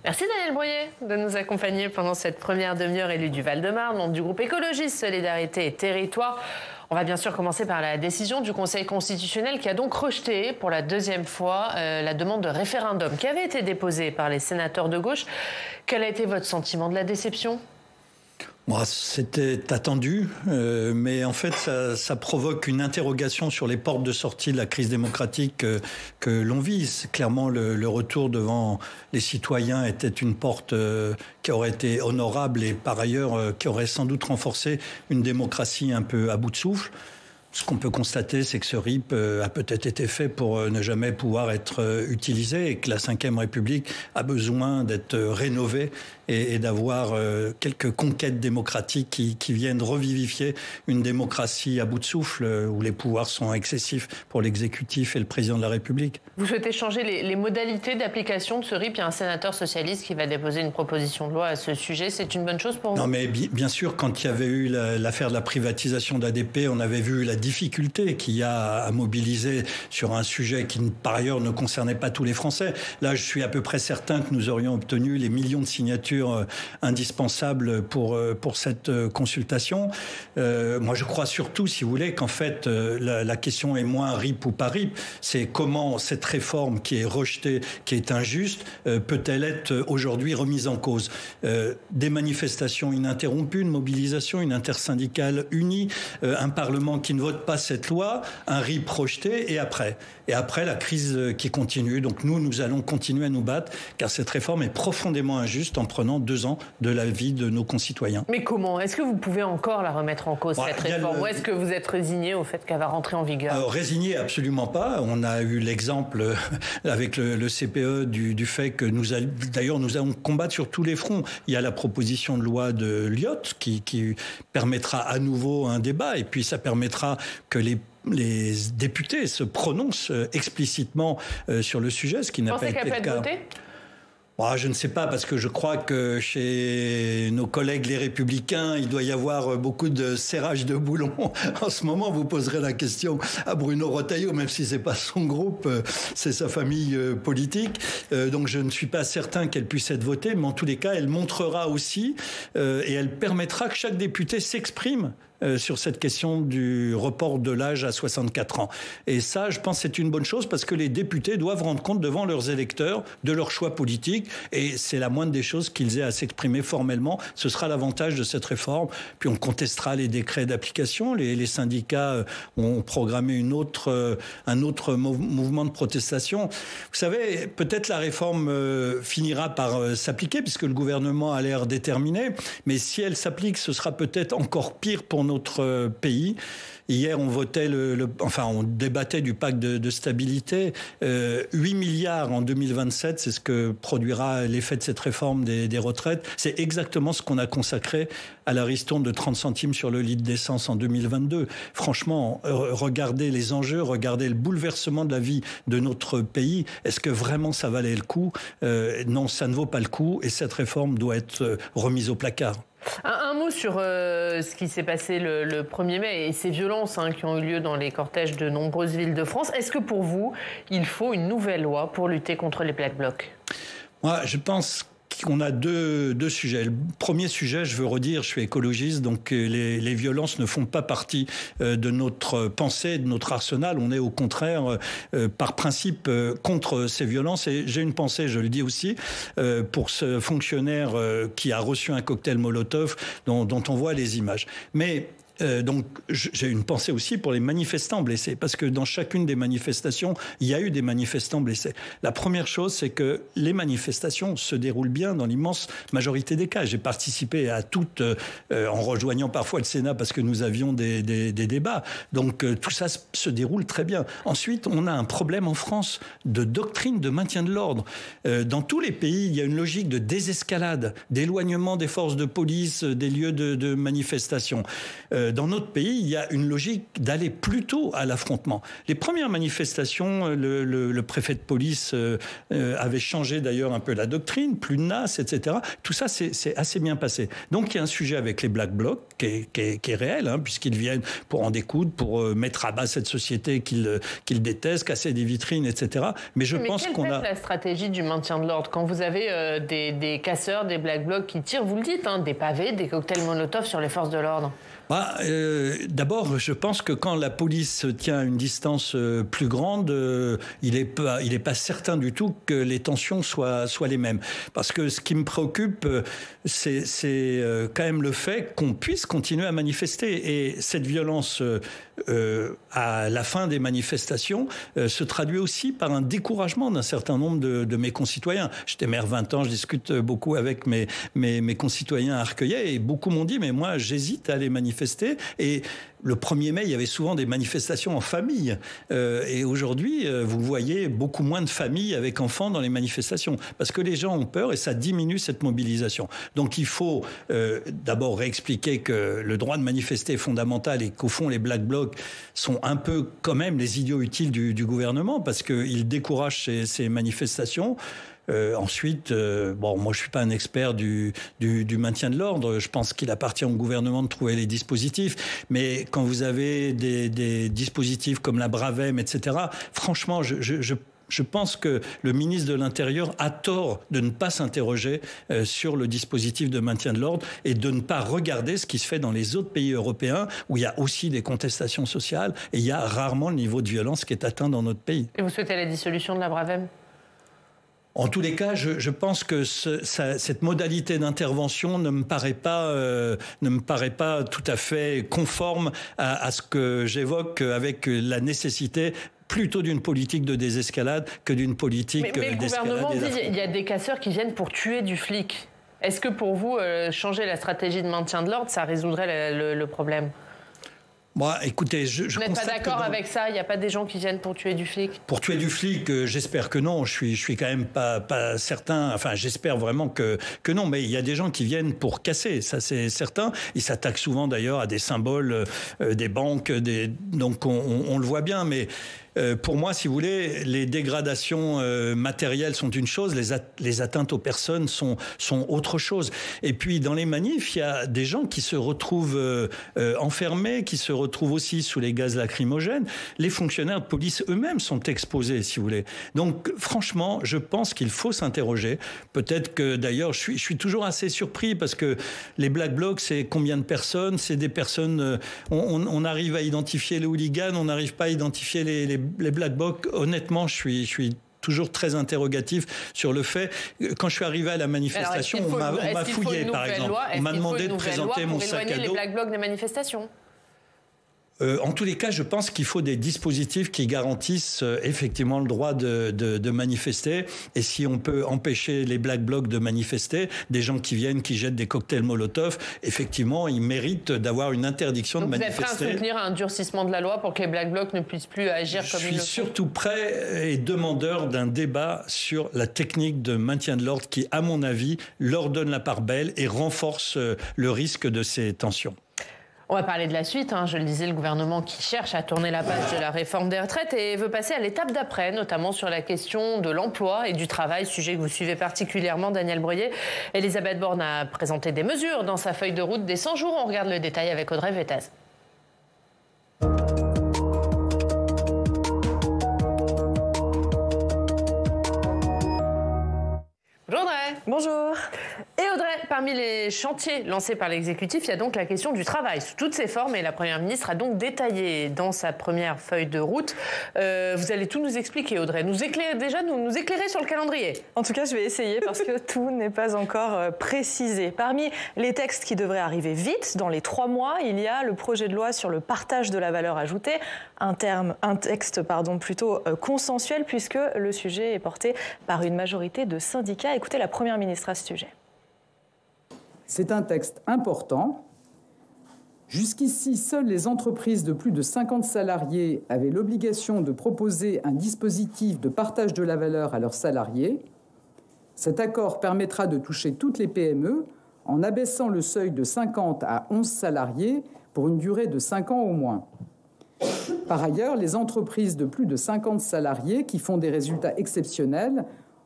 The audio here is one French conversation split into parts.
Merci Daniel Breuiller de nous accompagner pendant cette première demi-heure. Élu du Val-de-Marne, membre du groupe écologiste Solidarité et Territoire. On va bien sûr commencer par la décision du Conseil constitutionnel qui a donc rejeté pour la deuxième fois la demande de référendum qui avait été déposée par les sénateurs de gauche. Quel a été votre sentiment de la déception ? Bon, c'était attendu, mais en fait, ça provoque une interrogation sur les portes de sortie de la crise démocratique que l'on vit. Clairement, le retour devant les citoyens était une porte qui aurait été honorable et par ailleurs qui aurait sans doute renforcé une démocratie un peu à bout de souffle. Ce qu'on peut constater, c'est que ce RIP a peut-être été fait pour ne jamais pouvoir être utilisé et que la Ve République a besoin d'être rénovée et d'avoir quelques conquêtes démocratiques qui viennent revivifier une démocratie à bout de souffle où les pouvoirs sont excessifs pour l'exécutif et le président de la République. Vous souhaitez changer les modalités d'application de ce RIP ? Il y a un sénateur socialiste qui va déposer une proposition de loi à ce sujet. C'est une bonne chose pour vous ? Non, mais bien sûr, quand il y avait eu l'affaire de la privatisation d'ADP, on avait vu la difficulté qu'il y a à mobiliser sur un sujet qui, par ailleurs, ne concernait pas tous les Français. Là, je suis à peu près certain que nous aurions obtenu les millions de signatures indispensables pour cette consultation. Moi, je crois surtout, si vous voulez, qu'en fait, la question est moins RIP ou pas RIP. C'est comment cette réforme qui est rejetée, qui est injuste, peut-elle être aujourd'hui remise en cause. Des manifestations ininterrompues, une mobilisation, une intersyndicale unie, un Parlement qui ne vote pas cette loi, un RIP rejeté, et après la crise qui continue. Donc nous allons continuer à nous battre, car cette réforme est profondément injuste en prenant 2 ans de la vie de nos concitoyens. Mais comment ? Est-ce que vous pouvez encore la remettre en cause, cette réforme ? Ou est-ce que vous êtes résigné au fait qu'elle va rentrer en vigueur ? Résigné, absolument pas. On a eu l'exemple avec le CPE du fait que nous allons combattre sur tous les fronts. Il y a la proposition de loi de Lyotte qui permettra à nouveau un débat, et puis ça permettra que les députés se prononcent explicitement sur le sujet, ce qui n'a pas été le cas. Vous pensez qu'elle peut être votée ? Je ne sais pas, parce que je crois que chez nos collègues les Républicains, il doit y avoir beaucoup de serrage de boulons. En ce moment, vous poserez la question à Bruno Retailleau, même si c'est pas son groupe, c'est sa famille politique. Donc je ne suis pas certain qu'elle puisse être votée, mais en tous les cas, elle montrera aussi et elle permettra que chaque député s'exprime sur cette question du report de l'âge à 64 ans. Et ça, je pense que c'est une bonne chose, parce que les députés doivent rendre compte devant leurs électeurs de leurs choix politiques, et c'est la moindre des choses qu'ils aient à s'exprimer formellement. Ce sera l'avantage de cette réforme. Puis on contestera les décrets d'application. Les syndicats ont programmé un autre mouvement de protestation. Vous savez, peut-être la réforme finira par s'appliquer, puisque le gouvernement a l'air déterminé, mais si elle s'applique, ce sera peut-être encore pire pour notre pays. Hier, on débattait du pacte de stabilité. 8 milliards en 2027, c'est ce que produira l'effet de cette réforme des retraites. C'est exactement ce qu'on a consacré à la ristourne de 30 centimes sur le litre d'essence en 2022. Franchement, regardez les enjeux, regardez le bouleversement de la vie de notre pays. Est-ce que vraiment ça valait le coup ? Non, ça ne vaut pas le coup, et cette réforme doit être remise au placard. Un mot sur ce qui s'est passé le 1er mai et ces violences qui ont eu lieu dans les cortèges de nombreuses villes de France. Est-ce que pour vous, il faut une nouvelle loi pour lutter contre les Black Blocs ? Moi, je pense qu'on a deux sujets. Le premier sujet, je veux redire, je suis écologiste, donc les violences ne font pas partie de notre pensée, de notre arsenal. On est au contraire, par principe, contre ces violences. Et j'ai une pensée, je le dis aussi, pour ce fonctionnaire qui a reçu un cocktail Molotov dont on voit les images. Mais donc j'ai une pensée aussi pour les manifestants blessés, parce que dans chacune des manifestations, il y a eu des manifestants blessés. La première chose, c'est que les manifestations se déroulent bien dans l'immense majorité des cas. J'ai participé à toutes, en rejoignant parfois le Sénat parce que nous avions des débats. Donc tout ça se déroule très bien. Ensuite, on a un problème en France de doctrine de maintien de l'ordre. Dans tous les pays, il y a une logique de désescalade, d'éloignement des forces de police, des lieux de manifestation. dans notre pays, il y a une logique d'aller plutôt à l'affrontement. Les premières manifestations, le préfet de police avait changé d'ailleurs un peu la doctrine, plus de NAS, etc. Tout ça, c'est assez bien passé. Donc il y a un sujet avec les Black Blocs qui est réel, hein, puisqu'ils viennent pour en découdre, pour mettre à bas cette société qu'ils détestent, casser des vitrines, etc. Mais je pense qu'on a... la stratégie du maintien de l'ordre quand vous avez des casseurs, des Black Blocs qui tirent, vous le dites, hein, des pavés, des cocktails Molotov sur les forces de l'ordre? D'abord, je pense que quand la police tient une distance plus grande, il est pas certain du tout que les tensions soient les mêmes. Parce que ce qui me préoccupe, c'est quand même le fait qu'on puisse continuer à manifester. Et cette violence à la fin des manifestations se traduit aussi par un découragement d'un certain nombre de mes concitoyens. J'étais maire 20 ans, je discute beaucoup avec mes concitoyens à Arcueillet et beaucoup m'ont dit mais moi j'hésite à aller manifester. Et le 1er mai, il y avait souvent des manifestations en famille. Et aujourd'hui, vous voyez beaucoup moins de familles avec enfants dans les manifestations. Parce que les gens ont peur et ça diminue cette mobilisation. Donc il faut d'abord réexpliquer que le droit de manifester est fondamental et qu'au fond, les Black Blocs sont un peu quand même les idiots utiles du gouvernement parce qu'ils découragent ces manifestations. Ensuite, moi je suis pas un expert du maintien de l'ordre. Je pense qu'il appartient au gouvernement de trouver les dispositifs. Mais quand vous avez des dispositifs comme la Bravem, etc., franchement, je pense que le ministre de l'Intérieur a tort de ne pas s'interroger sur le dispositif de maintien de l'ordre et de ne pas regarder ce qui se fait dans les autres pays européens où il y a aussi des contestations sociales et il y a rarement le niveau de violence qui est atteint dans notre pays. Et vous souhaitez la dissolution de la Bravem ? En tous les cas, je pense que cette modalité d'intervention ne me paraît pas tout à fait conforme à ce que j'évoque avec la nécessité plutôt d'une politique de désescalade que d'une politique d'escalade. Mais le gouvernement dit qu'il y a des casseurs qui viennent pour tuer du flic. Est-ce que pour vous, changer la stratégie de maintien de l'ordre, ça résoudrait le problème ? Bon, écoutez, vous n'êtes pas d'accord avec ça? Il n'y a pas des gens qui viennent pour tuer du flic? Pour tuer du flic, j'espère que non. Je suis quand même pas certain. Enfin, j'espère vraiment que non. Mais il y a des gens qui viennent pour casser, ça c'est certain. Ils s'attaquent souvent d'ailleurs à des symboles des banques. Donc on le voit bien. Mais pour moi, si vous voulez, les dégradations matérielles sont une chose, les atteintes aux personnes sont autre chose. Et puis, dans les manifs, il y a des gens qui se retrouvent enfermés, qui se retrouvent aussi sous les gaz lacrymogènes. Les fonctionnaires de police eux-mêmes sont exposés, si vous voulez. Donc, franchement, je pense qu'il faut s'interroger. Peut-être que, d'ailleurs, je suis toujours assez surpris parce que les Black Blocs, c'est combien de personnes? C'est des personnes... on arrive à identifier les hooligans, on n'arrive pas à identifier les Black Blocs. Honnêtement, je suis toujours très interrogatif sur le fait. Quand je suis arrivé à la manifestation, on m'a fouillé, par exemple. On m'a demandé de présenter mon sac à dos. Les Black Blocs des manifestations. En tous les cas, je pense qu'il faut des dispositifs qui garantissent effectivement le droit de manifester. Et si on peut empêcher les Black Blocs de manifester, des gens qui viennent, qui jettent des cocktails Molotov, effectivement, ils méritent d'avoir une interdiction de manifester. Vous êtes prêt à soutenir un durcissement de la loi pour que les Black Blocs ne puissent plus agir comme ils le font? Je suis surtout prêt et demandeur d'un débat sur la technique de maintien de l'ordre qui, à mon avis, leur donne la part belle et renforce le risque de ces tensions. On va parler de la suite, je le disais, le gouvernement qui cherche à tourner la page de la réforme des retraites et veut passer à l'étape d'après, notamment sur la question de l'emploi et du travail, sujet que vous suivez particulièrement, Daniel Breuiller. Elisabeth Borne a présenté des mesures dans sa feuille de route des 100 jours. On regarde le détail avec Audrey Vettaz. Bonjour Audrey. Bonjour. Et Audrey, parmi les chantiers lancés par l'exécutif, il y a donc la question du travail sous toutes ses formes et la Première ministre a donc détaillé dans sa première feuille de route. Vous allez tout nous expliquer Audrey, nous éclairer sur le calendrier. En tout cas, je vais essayer parce que tout n'est pas encore précisé. Parmi les textes qui devraient arriver vite, dans les 3 mois, il y a le projet de loi sur le partage de la valeur ajoutée, un texte plutôt consensuel puisque le sujet est porté par une majorité de syndicats. Écoutez la Première ministre à ce sujet. C'est un texte important. Jusqu'ici, seules les entreprises de plus de 50 salariés avaient l'obligation de proposer un dispositif de partage de la valeur à leurs salariés. Cet accord permettra de toucher toutes les PME en abaissant le seuil de 50 à 11 salariés pour une durée de 5 ans au moins. Par ailleurs, les entreprises de plus de 50 salariés qui font des résultats exceptionnels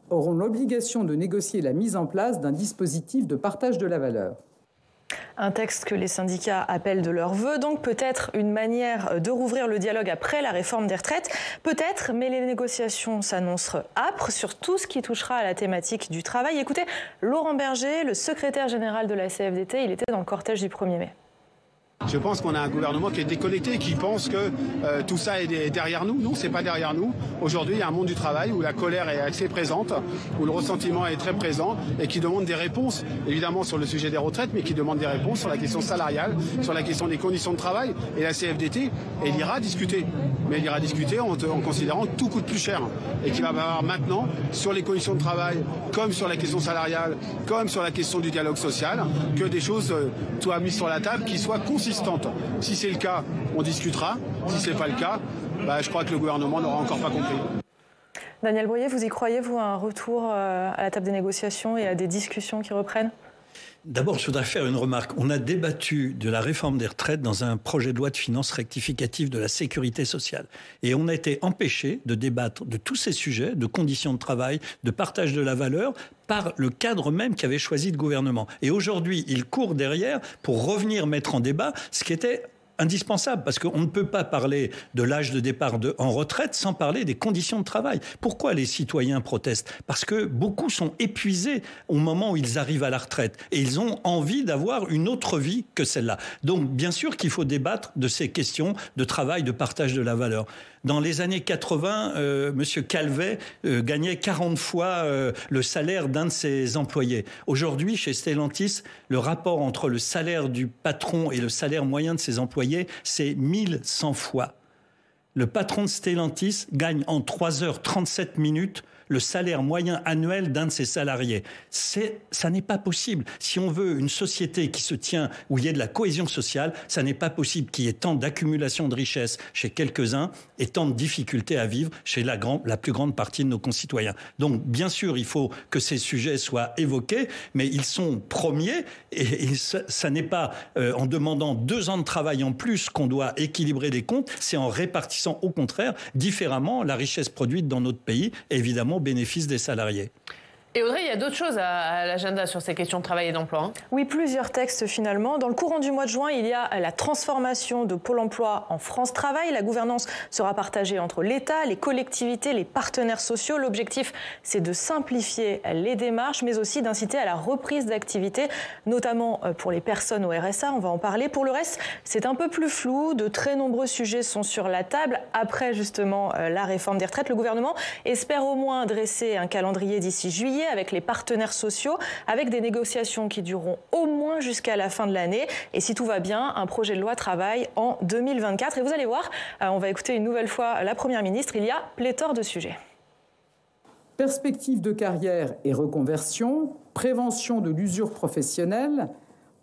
auront l'obligation de négocier la mise en place d'un dispositif de partage de la valeur. Un texte que les syndicats appellent de leur vœu, donc peut-être une manière de rouvrir le dialogue après la réforme des retraites. Peut-être, mais les négociations s'annoncent âpres sur tout ce qui touchera à la thématique du travail. Écoutez, Laurent Berger, le secrétaire général de la CFDT, il était dans le cortège du 1er mai. Je pense qu'on a un gouvernement qui est déconnecté, qui pense que tout ça est derrière nous. Non, c'est pas derrière nous. Aujourd'hui, il y a un monde du travail où la colère est assez présente, où le ressentiment est très présent et qui demande des réponses, évidemment sur le sujet des retraites, mais qui demande des réponses sur la question salariale, sur la question des conditions de travail. Et la CFDT, elle ira discuter. Mais elle ira discuter en considérant que tout coûte plus cher et qu'il va y avoir maintenant, sur les conditions de travail, comme sur la question salariale, comme sur la question du dialogue social, que des choses soient mises sur la table qui soient consistantes. Si c'est le cas, on discutera. Si ce n'est pas le cas, je crois que le gouvernement n'aura encore pas compris. Daniel Breuiller, vous y croyez, vous, à un retour à la table des négociations et à des discussions qui reprennent ? D'abord, je voudrais faire une remarque. On a débattu de la réforme des retraites dans un projet de loi de finances rectificative de la sécurité sociale. Et on a été empêché de débattre de tous ces sujets, de conditions de travail, de partage de la valeur, par le cadre même qu'avait choisi le gouvernement. Et aujourd'hui, il court derrière pour revenir mettre en débat ce qui était indispensable, parce qu'on ne peut pas parler de l'âge de départ en retraite sans parler des conditions de travail. Pourquoi les citoyens protestent ? Parce que beaucoup sont épuisés au moment où ils arrivent à la retraite et ils ont envie d'avoir une autre vie que celle-là. Donc, bien sûr qu'il faut débattre de ces questions de travail, de partage de la valeur. Dans les années 80, M. Calvet gagnait 40 fois le salaire d'un de ses employés. Aujourd'hui, chez Stellantis, le rapport entre le salaire du patron et le salaire moyen de ses employés, c'est 1100 fois. Le patron de Stellantis gagne en 3h37 minutes le salaire moyen annuel d'un de ses salariés. Ça n'est pas possible. Si on veut une société qui se tient, où il y ait de la cohésion sociale, ça n'est pas possible qu'il y ait tant d'accumulation de richesses chez quelques-uns et tant de difficultés à vivre chez la plus grande partie de nos concitoyens. Donc, bien sûr, il faut que ces sujets soient évoqués, mais ils sont premiers et ça n'est pas en demandant 2 ans de travail en plus qu'on doit équilibrer les comptes, c'est en répartissant au contraire différemment la richesse produite dans notre pays, évidemment au bénéfice des salariés. Et Audrey, il y a d'autres choses à l'agenda sur ces questions de travail et d'emploi. Hein. Oui, plusieurs textes finalement. Dans le courant du mois de juin, il y a la transformation de Pôle emploi en France Travail. La gouvernance sera partagée entre l'État, les collectivités, les partenaires sociaux. L'objectif, c'est de simplifier les démarches, mais aussi d'inciter à la reprise d'activité, notamment pour les personnes au RSA. On va en parler. Pour le reste, c'est un peu plus flou. De très nombreux sujets sont sur la table. Après justement la réforme des retraites, le gouvernement espère au moins dresser un calendrier d'ici juillet avec les partenaires sociaux, avec des négociations qui dureront au moins jusqu'à la fin de l'année. Et si tout va bien, un projet de loi travail en 2024. Et vous allez voir, on va écouter une nouvelle fois la Première ministre, il y a pléthore de sujets. Perspectives de carrière et reconversion, prévention de l'usure professionnelle,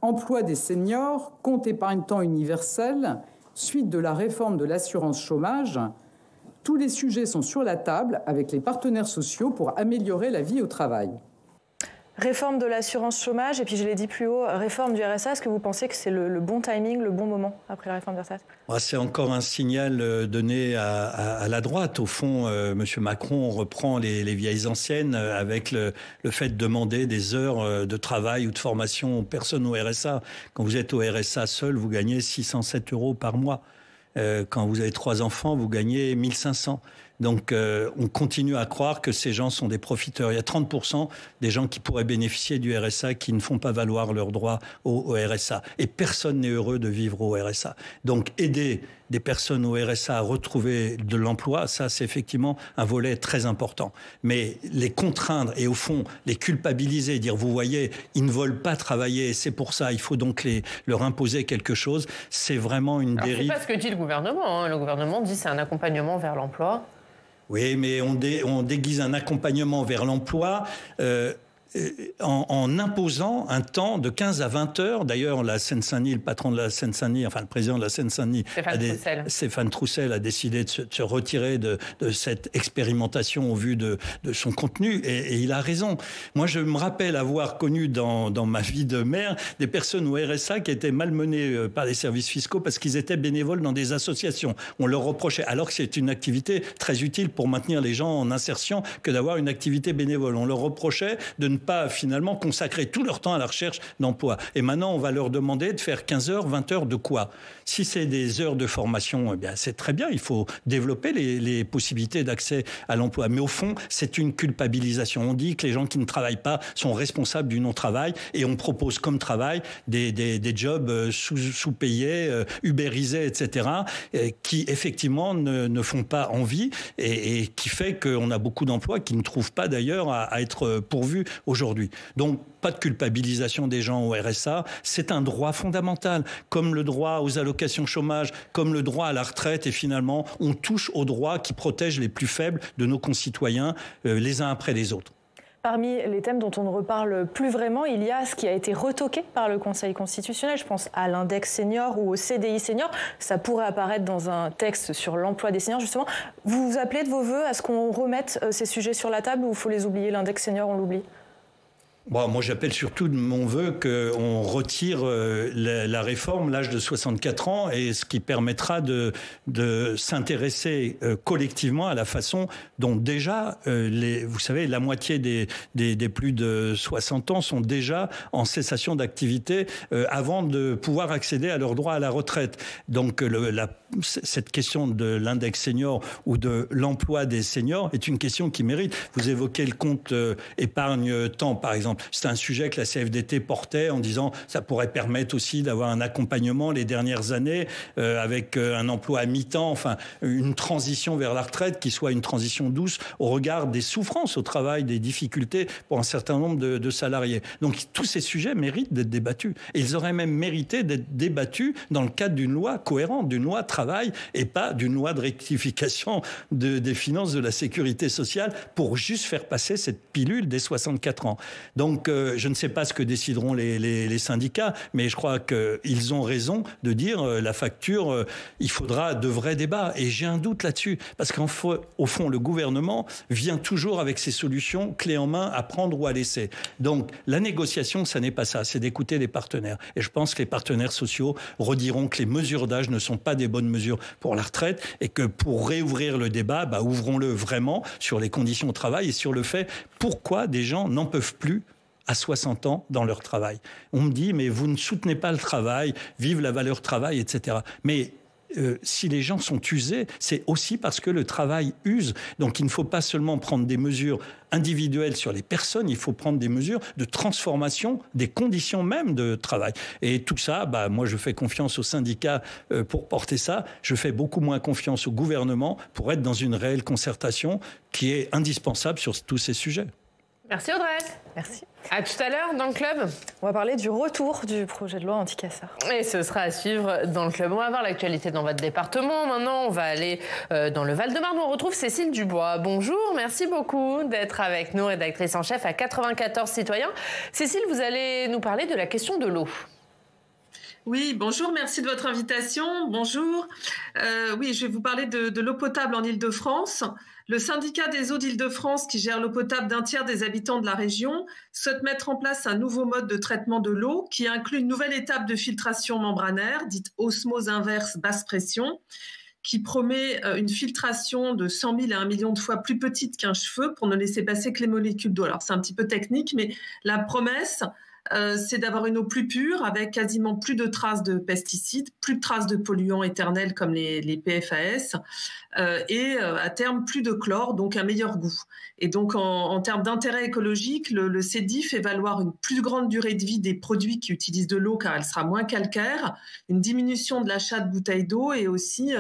emploi des seniors, compte épargne-temps universel, suite de la réforme de l'assurance chômage. Tous les sujets sont sur la table avec les partenaires sociaux pour améliorer la vie au travail. Réforme de l'assurance chômage et puis je l'ai dit plus haut, réforme du RSA. Est-ce que vous pensez que c'est le bon timing, le bon moment après la réforme du RSA ? C'est encore un signal donné à la droite. Au fond, M. Macron reprend les vieilles anciennes avec le fait de demander des heures de travail ou de formation aux personnes au RSA. Quand vous êtes au RSA seul, vous gagnez 607 € par mois. Quand vous avez 3 enfants, vous gagnez 1500. Donc, on continue à croire que ces gens sont des profiteurs. Il y a 30% des gens qui pourraient bénéficier du RSA qui ne font pas valoir leurs droits au RSA. Et personne n'est heureux de vivre au RSA. Donc, aider des personnes au RSA à retrouver de l'emploi, ça, c'est effectivement un volet très important. Mais les contraindre et, au fond, les culpabiliser, dire, vous voyez, ils ne veulent pas travailler, c'est pour ça, il faut donc leur imposer quelque chose, c'est vraiment une dérive. C'est pas ce que dit le gouvernement. Hein. Le gouvernement dit que c'est un accompagnement vers l'emploi. Oui, mais on déguise un accompagnement vers l'emploi. en imposant un temps de 15 à 20 heures. D'ailleurs, la Seine-Saint-Denis, le patron de la Seine-Saint-Denis, enfin le président de la Seine-Saint-Denis, Stéphane Troussel, a décidé de se retirer de cette expérimentation au vu de son contenu, et il a raison. Moi, je me rappelle avoir connu dans ma vie de maire des personnes au RSA qui étaient malmenées par les services fiscaux parce qu'ils étaient bénévoles dans des associations. On leur reprochait, alors que c'est une activité très utile pour maintenir les gens en insertion, que d'avoir une activité bénévole. On leur reprochait de ne pas finalement consacrer tout leur temps à la recherche d'emploi. Et maintenant, on va leur demander de faire 15 heures, 20 heures de quoi? Si c'est des heures de formation, eh bien, c'est très bien. Il faut développer les possibilités d'accès à l'emploi. Mais au fond, c'est une culpabilisation. On dit que les gens qui ne travaillent pas sont responsables du non-travail, et on propose comme travail des jobs sous-payés, ubérisés, etc., qui effectivement ne font pas envie, et qui fait qu'on a beaucoup d'emplois qui ne trouvent pas d'ailleurs à être pourvus aujourd'hui. Donc, pas de culpabilisation des gens au RSA. C'est un droit fondamental, comme le droit aux allocations chômage, comme le droit à la retraite. Et finalement, on touche aux droits qui protègent les plus faibles de nos concitoyens, les uns après les autres. Parmi les thèmes dont on ne reparle plus vraiment, il y a ce qui a été retoqué par le Conseil constitutionnel. Je pense à l'index senior ou au CDI senior. Ça pourrait apparaître dans un texte sur l'emploi des seniors, justement. Vous vous appelez de vos voeux à ce qu'on remette ces sujets sur la table, ou il faut les oublier? L'index senior, on l'oublie? Bon, moi, j'appelle surtout de mon vœu qu'on retire la réforme, l'âge de 64 ans, et ce qui permettra de s'intéresser collectivement à la façon dont déjà, vous savez, la moitié des plus de 60 ans sont déjà en cessation d'activité avant de pouvoir accéder à leur droit à la retraite. Donc, cette question de l'index senior ou de l'emploi des seniors est une question qui mérite. Vous évoquez le compte épargne-temps, par exemple. C'est un sujet que la CFDT portait en disant ça pourrait permettre aussi d'avoir un accompagnement les dernières années avec un emploi à mi-temps, enfin une transition vers la retraite qui soit une transition douce au regard des souffrances au travail, des difficultés pour un certain nombre de salariés. Donc tous ces sujets méritent d'être débattus. Et ils auraient même mérité d'être débattus dans le cadre d'une loi cohérente, d'une loi travail, et pas d'une loi de rectification des finances de la sécurité sociale pour juste faire passer cette pilule des 64 ans. Donc, je ne sais pas ce que décideront les syndicats, mais je crois qu'ils ont raison de dire la facture, il faudra de vrais débats. Et j'ai un doute là-dessus, parce qu'au fond, le gouvernement vient toujours avec ses solutions clés en main à prendre ou à laisser. Donc, la négociation, ça n'est pas ça, c'est d'écouter les partenaires. Et je pense que les partenaires sociaux rediront que les mesures d'âge ne sont pas des bonnes mesures pour la retraite, et que pour réouvrir le débat, ouvrons-le vraiment sur les conditions de travail et sur le fait pourquoi des gens n'en peuvent plus à 60 ans dans leur travail. On me dit, mais vous ne soutenez pas le travail, vive la valeur travail, etc. Mais si les gens sont usés, c'est aussi parce que le travail use. Donc il ne faut pas seulement prendre des mesures individuelles sur les personnes, il faut prendre des mesures de transformation des conditions même de travail. Et tout ça, moi je fais confiance aux syndicats pour porter ça, je fais beaucoup moins confiance au gouvernement pour être dans une réelle concertation qui est indispensable sur tous ces sujets. Merci Audrey. Merci. À tout à l'heure dans le club. On va parler du retour du projet de loi anti-casseurs. Et ce sera à suivre dans le club. On va voir l'actualité dans votre département. Maintenant, on va aller dans le Val-de-Marne où on retrouve Cécile Dubois. Bonjour, merci beaucoup d'être avec nous, rédactrice en chef à 94 citoyens. Cécile, vous allez nous parler de la question de l'eau. Oui, bonjour, merci de votre invitation. Bonjour. Oui, je vais vous parler de l'eau potable en Île-de-France. Le syndicat des eaux d'Île-de-France, qui gère l'eau potable d'un tiers des habitants de la région, souhaite mettre en place un nouveau mode de traitement de l'eau qui inclut une nouvelle étape de filtration membranaire, dite osmose inverse basse pression, qui promet une filtration de 100 000 à 1 million de fois plus petite qu'un cheveu pour ne laisser passer que les molécules d'eau. Alors c'est un petit peu technique, mais la promesse, c'est d'avoir une eau plus pure avec quasiment plus de traces de pesticides, plus de traces de polluants éternels comme les PFAS et à terme plus de chlore, donc un meilleur goût. Et donc en termes d'intérêt écologique, le CEDI fait valoir une plus grande durée de vie des produits qui utilisent de l'eau car elle sera moins calcaire, une diminution de l'achat de bouteilles d'eau et aussi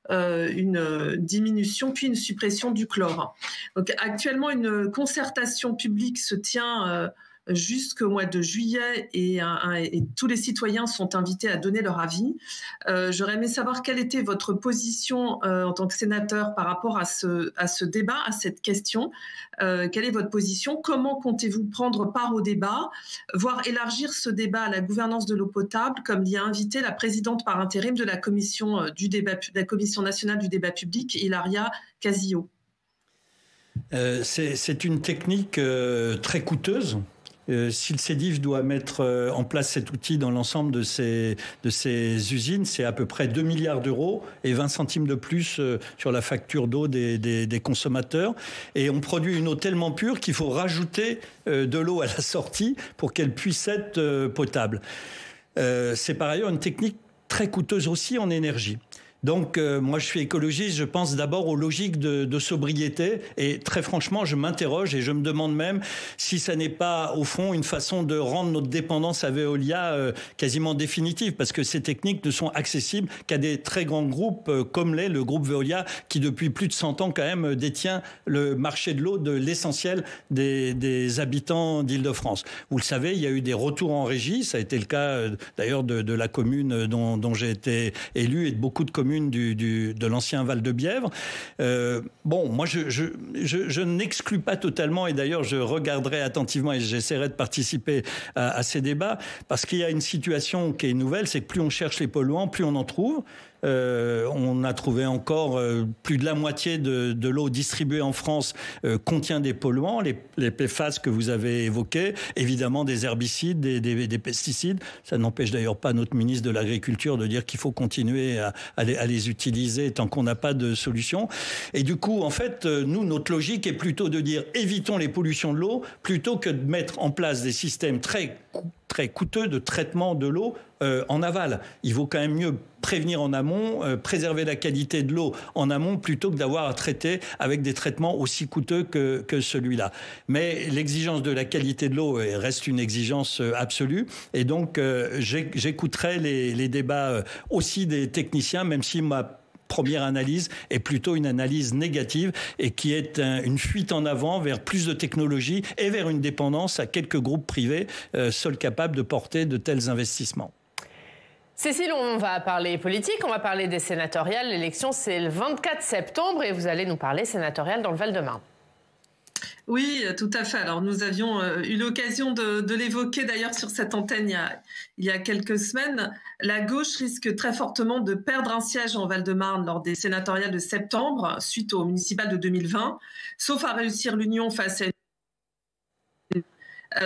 une diminution puis une suppression du chlore. Donc actuellement, une concertation publique se tient jusqu'au mois de juillet et tous les citoyens sont invités à donner leur avis. J'aurais aimé savoir quelle était votre position en tant que sénateur par rapport à ce débat, à cette question. Quelle est votre position? Comment comptez-vous prendre part au débat, voire élargir ce débat à la gouvernance de l'eau potable, comme l'y a invité la présidente par intérim de la commission nationale du débat public, Hilaria Castillo? C'est une technique très coûteuse. Si le CEDIF doit mettre en place cet outil dans l'ensemble de ces usines, c'est à peu près 2 milliards d'euros et 20 centimes de plus sur la facture d'eau des consommateurs. Et on produit une eau tellement pure qu'il faut rajouter de l'eau à la sortie pour qu'elle puisse être potable. C'est par ailleurs une technique très coûteuse aussi en énergie. Donc, moi, je suis écologiste, je pense d'abord aux logiques de sobriété. Et très franchement, je m'interroge et je me demande même si ça n'est pas, au fond, une façon de rendre notre dépendance à Veolia quasiment définitive. Parce que ces techniques ne sont accessibles qu'à des très grands groupes comme le groupe Veolia, qui depuis plus de 100 ans, quand même, détient le marché de l'eau de l'essentiel des habitants d'Île-de-France. Vous le savez, il y a eu des retours en régie. Ça a été le cas, d'ailleurs, de la commune dont j'ai été élu et de beaucoup de communes de l'ancien Val de Bièvre. Moi, je n'exclus pas totalement, et d'ailleurs, je regarderai attentivement et j'essaierai de participer à ces débats, parce qu'il y a une situation qui est nouvelle, c'est que plus on cherche les polluants, plus on en trouve. On a trouvé encore plus de la moitié de l'eau distribuée en France contient des polluants, les PFAS que vous avez évoqués, évidemment des herbicides, des pesticides. Ça n'empêche d'ailleurs pas notre ministre de l'Agriculture de dire qu'il faut continuer à les utiliser tant qu'on n'a pas de solution. Et du coup, en fait, nous, notre logique est plutôt de dire évitons les pollutions de l'eau plutôt que de mettre en place des systèmes très coûteux de traitement de l'eau en aval. Il vaut quand même mieux prévenir en amont, préserver la qualité de l'eau en amont plutôt que d'avoir à traiter avec des traitements aussi coûteux que celui-là. Mais l'exigence de la qualité de l'eau reste une exigence absolue et donc j'écouterai les débats aussi des techniciens, même si ma première analyse est plutôt une analyse négative et qui est une fuite en avant vers plus de technologie et vers une dépendance à quelques groupes privés seuls capables de porter de tels investissements. Cécile, on va parler politique, on va parler des sénatoriales. L'élection, c'est le 24 septembre et vous allez nous parler sénatoriale dans le Val-de-Marne. Oui, tout à fait. Alors, nous avions eu l'occasion de l'évoquer d'ailleurs sur cette antenne il y a quelques semaines. La gauche risque très fortement de perdre un siège en Val-de-Marne lors des sénatoriales de septembre, suite aux municipales de 2020, sauf à réussir l'union face à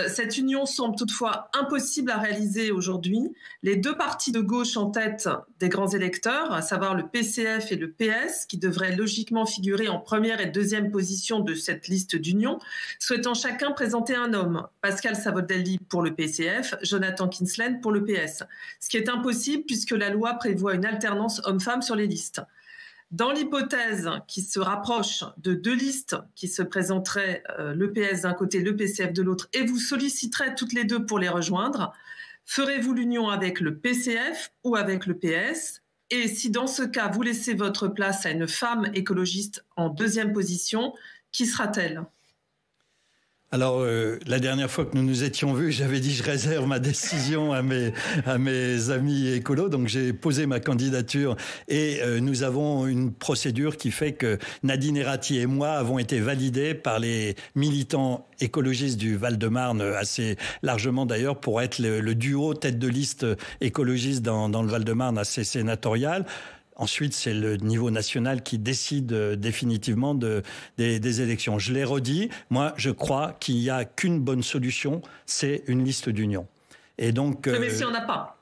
cette union semble toutefois impossible à réaliser aujourd'hui. Les deux partis de gauche en tête des grands électeurs, à savoir le PCF et le PS, qui devraient logiquement figurer en première et deuxième position de cette liste d'union, souhaitant chacun présenter un homme. Pascal Savoldelli pour le PCF, Jonathan Kinslen pour le PS. Ce qui est impossible puisque la loi prévoit une alternance homme-femme sur les listes. Dans l'hypothèse qui se rapproche de deux listes qui se présenteraient, le PS d'un côté, le PCF de l'autre, et vous solliciterez toutes les deux pour les rejoindre, ferez-vous l'union avec le PCF ou avec le PS? Et si dans ce cas, vous laissez votre place à une femme écologiste en deuxième position, qui sera-t-elle ? Alors, la dernière fois que nous nous étions vus, j'avais dit je réserve ma décision à mes amis écolos. Donc, j'ai posé ma candidature et nous avons une procédure qui fait que Nadine Errati et moi avons été validés par les militants écologistes du Val-de-Marne, assez largement d'ailleurs, pour être le duo tête de liste écologiste dans le Val-de-Marne assez sénatorial. Ensuite, c'est le niveau national qui décide définitivement des élections. Je l'ai redit, moi, je crois qu'il n'y a qu'une bonne solution, c'est une liste d'union. Et donc, mais si on n'a pas.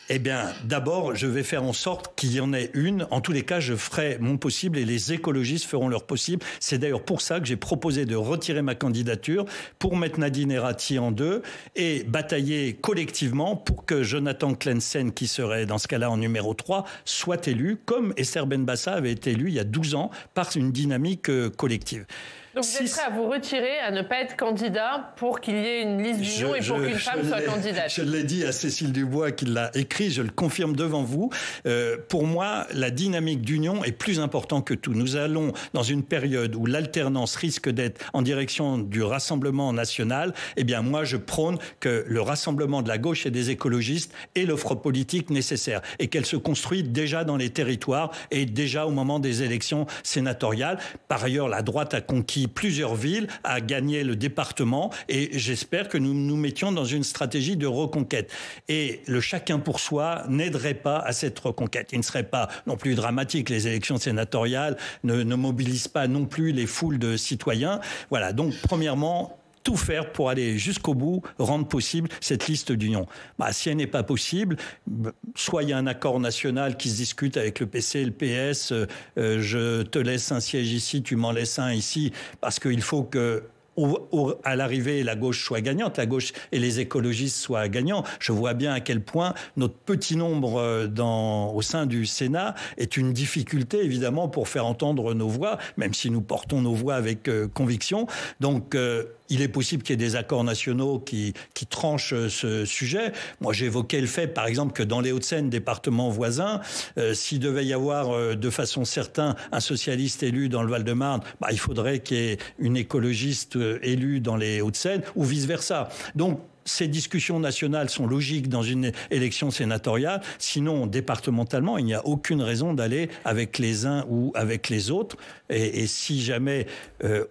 Eh bien, d'abord, je vais faire en sorte qu'il y en ait une. En tous les cas, je ferai mon possible et les écologistes feront leur possible. C'est d'ailleurs pour ça que j'ai proposé de retirer ma candidature pour mettre Nadine Errati en deux et batailler collectivement pour que Jonathan Kinslen, qui serait dans ce cas-là en numéro 3, soit élu, comme Esther Benbassa avait été élu il y a 12 ans par une dynamique collective. Donc vous êtes prêt à vous retirer, à ne pas être candidat pour qu'il y ait une liste d'union et pour qu'une femme soit candidate? Je l'ai dit à Cécile Dubois qui l'a écrit, je le confirme devant vous. Pour moi, la dynamique d'union est plus importante que tout. Nous allons dans une période où l'alternance risque d'être en direction du Rassemblement national. Eh bien, moi, je prône que le rassemblement de la gauche et des écologistes ait l'offre politique nécessaire et qu'elle se construit déjà dans les territoires et déjà au moment des élections sénatoriales. Par ailleurs, la droite a conquis plusieurs villes, a gagné le département et j'espère que nous nous mettions dans une stratégie de reconquête. Et le chacun pour soi n'aiderait pas à cette reconquête. Il ne serait pas non plus dramatique. Les élections sénatoriales ne mobilisent pas non plus les foules de citoyens. Voilà, donc premièrement, tout faire pour aller jusqu'au bout, rendre possible cette liste d'union. Si elle n'est pas possible, soit il y a un accord national qui se discute avec le PC et le PS, je te laisse un siège ici, tu m'en laisses un ici, parce qu'il faut que à l'arrivée, la gauche soit gagnante, la gauche et les écologistes soient gagnants. Je vois bien à quel point notre petit nombre au sein du Sénat est une difficulté, évidemment, pour faire entendre nos voix, même si nous portons nos voix avec conviction. Donc, il est possible qu'il y ait des accords nationaux qui tranchent ce sujet. Moi, j'évoquais le fait, par exemple, que dans les Hauts-de-Seine, département voisin, s'il devait y avoir de façon certaine un socialiste élu dans le Val-de-Marne, il faudrait qu'il y ait une écologiste élue dans les Hauts-de-Seine ou vice-versa. Donc, ces discussions nationales sont logiques dans une élection sénatoriale. Sinon, départementalement, il n'y a aucune raison d'aller avec les uns ou avec les autres. Et si jamais,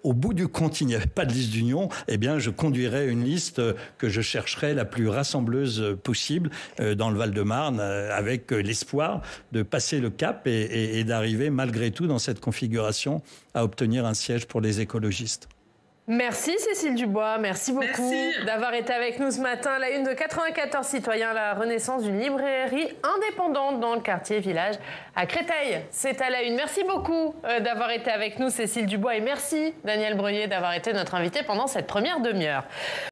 au bout du compte, il n'y avait pas de liste d'union, eh bien, je conduirais une liste que je chercherais la plus rassembleuse possible dans le Val-de-Marne, avec l'espoir de passer le cap et d'arriver, malgré tout, dans cette configuration, à obtenir un siège pour les écologistes. Merci Cécile Dubois, merci beaucoup d'avoir été avec nous ce matin. La une de 94 citoyens, la renaissance d'une librairie indépendante dans le quartier village à Créteil. C'est à la une. Merci beaucoup d'avoir été avec nous Cécile Dubois et merci Daniel Breuiller d'avoir été notre invité pendant cette première demi-heure.